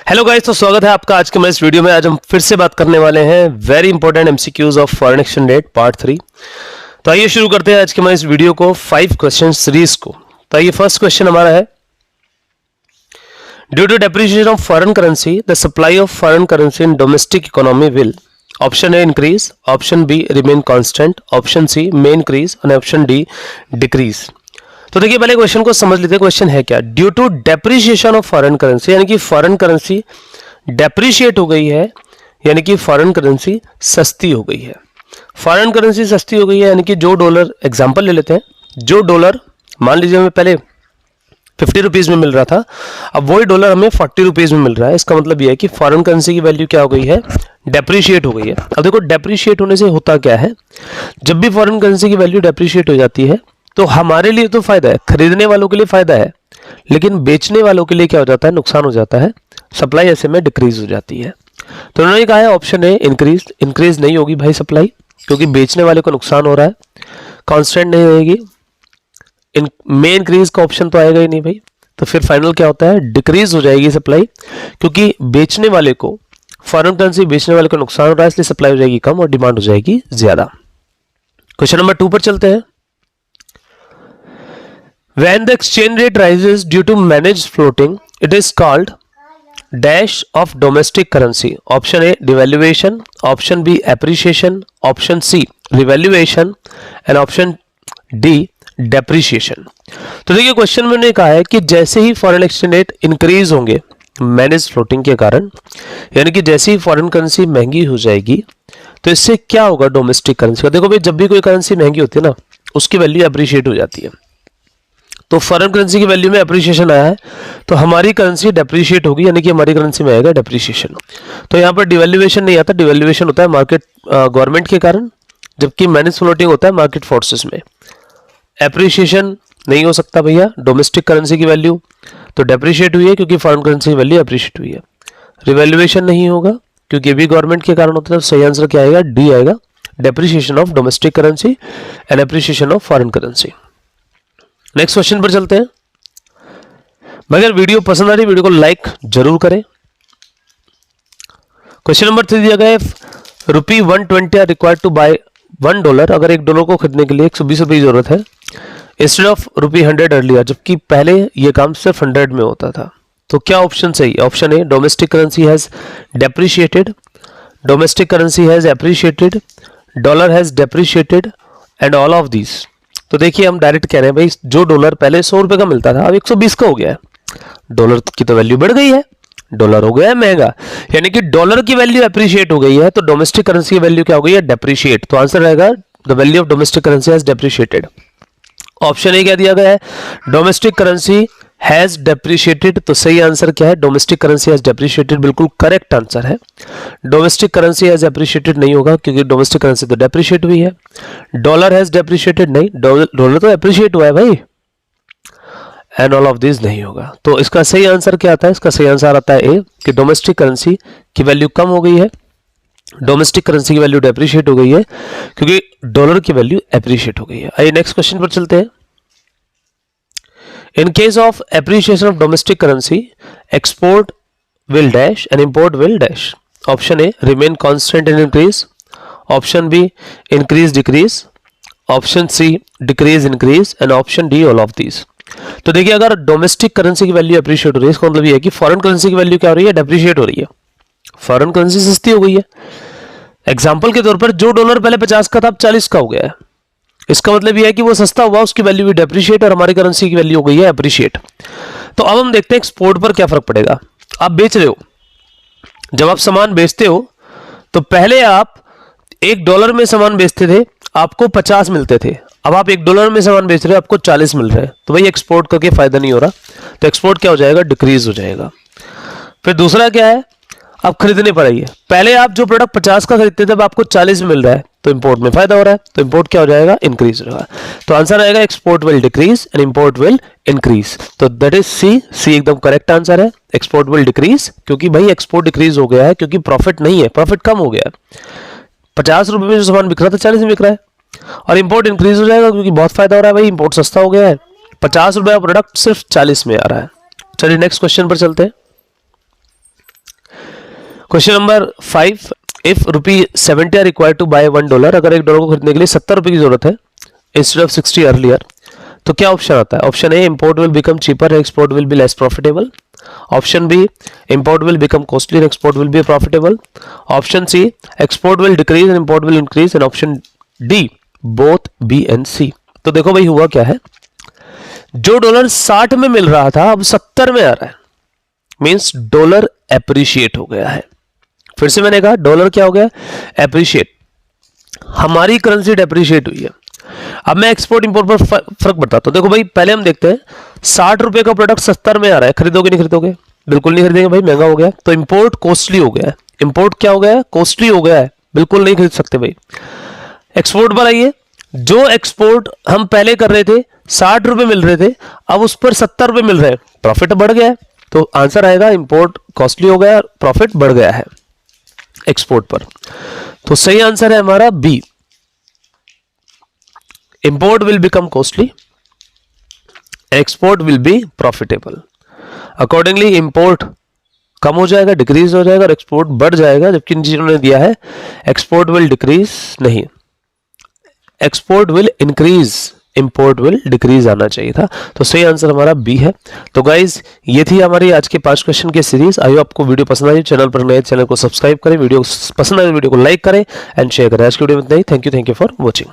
Hello guys, तो स्वागत है आपका आज के मैं इस वीडियो में। आज हम फिर से बात करने वाले हैं very important MCQs of foreign exchange rate part 3। तो आइए शुरू करते हैं आज के मैं इस वीडियो को 5 क्वेश्चन सीरीज को। तो आइए फर्स्ट क्वेश्चन हमारा है, due to depreciation of foreign currency the supply of foreign currency in domestic economy will option A increase, option B remain constant, option C may increase और option D decrease. तो देखिए पहले question को समझ लेते हैं। क्वेश्चन है क्या, due to depreciation of foreign currency, यानी कि फॉरेन करेंसी डेप्रिशिएट हो गई है, यानी कि फॉरेन करेंसी सस्ती हो गई है। फॉरेन करेंसी सस्ती हो गई है यानी कि जो डॉलर, एग्जांपल ले लेते हैं, जो डॉलर मान लीजिए हमें पहले 50 रुपीज में मिल रहा था, अब वही डॉलर हमें 40 रुपीज में मिल रहा है। इसका मतलब यह है कि फॉरेन करेंसी की वैल्यू क्या हो गई है, डेप्रिशिएट हो गई है। अब देखो डेप्रिशिएट होने से होता क्या है, जब भी फॉरेन करेंसी की वैल्यू डेप्रिशिएट हो जाती है तो हमारे लिए तो फायदा है, खरीदने वालों के लिए फायदा है, लेकिन बेचने वालों के लिए क्या हो जाता है, नुकसान हो जाता है। सप्लाई ऐसे में डिक्रीज हो जाती है। तो उन्होंने कहा है ऑप्शन ए इंक्रीज। इंक्रीज नहीं होगी भाई सप्लाई, क्योंकि बेचने वाले को नुकसान हो रहा है। कांस्टेंट नहीं रहेगी। में इंक्रीज का ऑप्शन तो आएगा ही नहीं भाई। तो फिर फाइनल क्या होता है, डिक्रीज हो जाएगी सप्लाई, क्योंकि बेचने वाले को, फॉरेन करेंसी बेचने वाले को नुकसान हो रहा है, इसलिए सप्लाई हो जाएगी कम और डिमांड हो जाएगी ज्यादा। क्वेश्चन नंबर 2 पर चलते हैं। When the exchange rate rises due to managed floating, it is called dash of domestic currency. Option A devaluation, option B appreciation, option C revaluation and option D depreciation. तो देखिए question में उन्होंने कहा है कि जैसे ही फॉरेन एक्सचेंज रेट इंक्रीज होंगे manage floating के कारण, यानी कि जैसे ही फॉरेन करेंसी महंगी हो जाएगी तो इससे क्या होगा डोमेस्टिक करेंसी का। देखो भाई, जब भी कोई करेंसी महंगी होती है ना, उसकी वैल्यू अप्रिशिएट हो जाती है। तो फॉरेन करेंसी की वैल्यू में अप्रिशिएशन आया है तो हमारी करेंसी डेप्रिशिएट होगी, यानी कि हमारी करेंसी में आएगा डेप्रिशिएशन। तो यहाँ पर डिवैल्यूएशन नहीं आता, डिवैल्यूएशन होता है मार्केट गवर्नमेंट के कारण, जबकि मैनेज फ्लोटिंग होता है मार्केट फोर्सेस में। एप्रिशिएशन नहीं हो सकता भैया डोमेस्टिक करेंसी की वैल्यू, तो डेप्रिशिएट हुई है क्योंकि फॉरेन करेंसी की वैल्यू अप्रिशिएट हुई है। रिवैल्यूएशन नहीं होगा क्योंकि भी गवर्नमेंट के कारण होता है। तो सही आंसर क्या आएगा, डी आएगा, depreciation of domestic currency and appreciation of foreign currency. Next question पर चलते हैं। मगर वीडियो पसंद आ रही, वीडियो को लाइक जरूर करें। क्वेश्चन नंबर 3 दिया गया है, ₹120 आर रिक्वायर्ड टू बाय $1। अगर $1 को खरीदने के लिए 120 रुपये की जरूरत है, इंस्टेड ऑफ ₹100 अर्लियर, जबकि पहले यह काम सिर्फ 100 में होता था। तो क्या ऑप्शन सही है? Option A domestic currency has depreciated, domestic currency has appreciated, dollar has depreciated and all of these. तो देखिए हम डायरेक्ट कह रहे हैं भाई, जो डॉलर पहले 100 रुपए का मिलता था अब 120 का हो गया है। डॉलर की तो वैल्यू बढ़ गई है, डॉलर हो गया है महंगा, यानी कि डॉलर की वैल्यू अप्रिशिएट हो गई है। तो डोमेस्टिक करेंसी की वैल्यू क्या हो गई है, डेप्रिशिएट। तो आंसर रहेगा the value of domestic currency has depreciated. Option A क्या दिया गया है, डोमेस्टिक करेंसी हैज डेप्रिशिएटेड। तो सही आंसर क्या है, डोमेस्टिक करेंसी हैज डेप्रिशिएटेड, बिल्कुल करेक्ट आंसर है। डोमेस्टिक करेंसी हैज एप्रिशिएटेड नहीं होगा क्योंकि डोमेस्टिक करेंसी तो डेप्रिशिएट हुई है। डॉलर हैज डेप्रिशिएटेड नहीं, डॉलर तो एप्रिशिएट हुआ है भाई। एंड ऑल ऑफ दिस नहीं होगा। तो इसका सही आंसर क्या आता है, इसका सही आंसर आता है ए कि डोमेस्टिक करेंसी की वैल्यू कम हो गई है, डोमेस्टिक करेंसी की वैल्यू डेप्रिशिएट हो गई है क्योंकि डॉलर की वैल्यू एप्रिशिएट हो गई है। आइए नेक्स्ट क्वेश्चन पर चलते हैं। In case of appreciation of domestic currency, export will dash and import will dash. Option A remain constant and increase. Option B increase decrease. Option C decrease increase and option D all of these. तो देखिए अगर domestic currency की value appreciate हो रही है, इसका मतलब ये है कि फॉरेन करेंसी की वैल्यू क्या हो रही है, डेप्रिशिएट हो रही है। फॉरेन करेंसी सस्ती हो गई है। एग्जाम्पल के तौर पर जो डॉलर पहले 50 का था अब 40 का हो गया है। इसका मतलब यह है कि वो सस्ता हुआ, उसकी वैल्यू भी डेप्रिशिएट और हमारी करेंसी की वैल्यू हो गई है अप्रिशिएट। तो अब हम देखते हैं एक्सपोर्ट पर क्या फर्क पड़ेगा। आप बेच रहे हो, जब आप सामान बेचते हो तो पहले आप $1 में सामान बेचते थे, आपको 50 मिलते थे। अब आप $1 में सामान बेच रहे हो, आपको 40 मिल रहे हैं। तो भाई एक्सपोर्ट करके फायदा नहीं हो रहा, तो एक्सपोर्ट क्या हो जाएगा, डिक्रीज हो जाएगा। फिर दूसरा क्या है, आप खरीदने पर आइए, पहले आप जो प्रोडक्ट 50 का खरीदते थे अब आपको 40 में मिल रहा है, तो इंपोर्ट में फायदा हो रहा है, तो इंपोर्ट क्या हो जाएगा, इंक्रीज होगा। तो आंसर आएगा export will decrease and import will increase. तो दैट इज सी। सी एकदम करेक्ट आंसर है, एक्सपोर्ट विल डिक्रीज, क्योंकि भाई एक्सपोर्ट डिक्रीज हो गया है क्योंकि प्रॉफिट नहीं है, प्रॉफिट कम हो गया है। 50 रुपए में जो सामान बिक रहा था 40 में बिक रहा है। और इंपोर्ट इंक्रीज हो जाएगा क्योंकि बहुत फायदा हो रहा है भाई, इंपोर्ट सस्ता हो गया है। 50 रुपए का प्रोडक्ट सिर्फ 40 में आ रहा है। चलिए नेक्स्ट क्वेश्चन पर चलते हैं। Question number 5, if ₹70 are required to buy $1, अगर $1 को खरीदने के लिए 70 रुपए की जरूरत है इंस्टेड ऑफ 60 अर्लियर, तो क्या ऑप्शन आता है? Option A, import will become cheaper, export will be less profitable. Option B, import will become costly, export will be profitable. Option C, export will decrease and import will increase. And option D, both B and C. तो देखो भाई हुआ क्या है, जो dollar 60 में मिल रहा था अब 70 में आ रहा है, मींस डॉलर एप्रिशिएट हो गया है. फिर से मैंने कहा डॉलर क्या हो गया? एप्रिशिएट. हमारी करेंसी डेप्रिशिएट हुई है. अब मैं एक्सपोर्ट इंपोर्ट पर फर्क बताता हूं. देखो भाई पहले हम देखते हैं 60 रुपए का प्रोडक्ट 70 में आ रहा है, खरीदोगे नहीं खरीदोगे? बिल्कुल नहीं खरीदेंगे भाई, महंगा हो गया. तो इंपोर्ट कॉस्टली हो गया है. इंपोर्ट क्या हो गया है? कॉस्टली हो गया है, बिल्कुल नहीं खरीद सकते भाई. एक्सपोर्ट पर आइए, जो एक्सपोर्ट हम पहले कर रहे थे 60 रुपए मिल रहे थे, अब उस पर 70 रुपए मिल रहे हैं, प्रॉफिट बढ़ गया है. तो आंसर आएगा इंपोर्ट कॉस्टली हो गया, प्रॉफिट बढ़ गया है एक्सपोर्ट पर. तो सही आंसर है हमारा B, import will become costly, export will be profitable. Accordingly import कम हो जाएगा, डिक्रीज हो जाएगा, और एक्सपोर्ट बढ़ जाएगा. जबकि जिन्होंने दिया है एक्सपोर्ट विल डिक्रीज, नहीं, export will increase, import will decrease आना चाहिए था. तो सही आंसर हमारा बी है. तो गाइज ये थी हमारी आज के 5 क्वेश्चन की सीरीज. आई होप आपको वीडियो पसंद आई. चैनल पर नए, चैनल को सब्सक्राइब करें, वीडियो पसंद आए वीडियो को लाइक करें एंड शेयर करें. आज की वीडियो में इतना ही. Thank you for watching.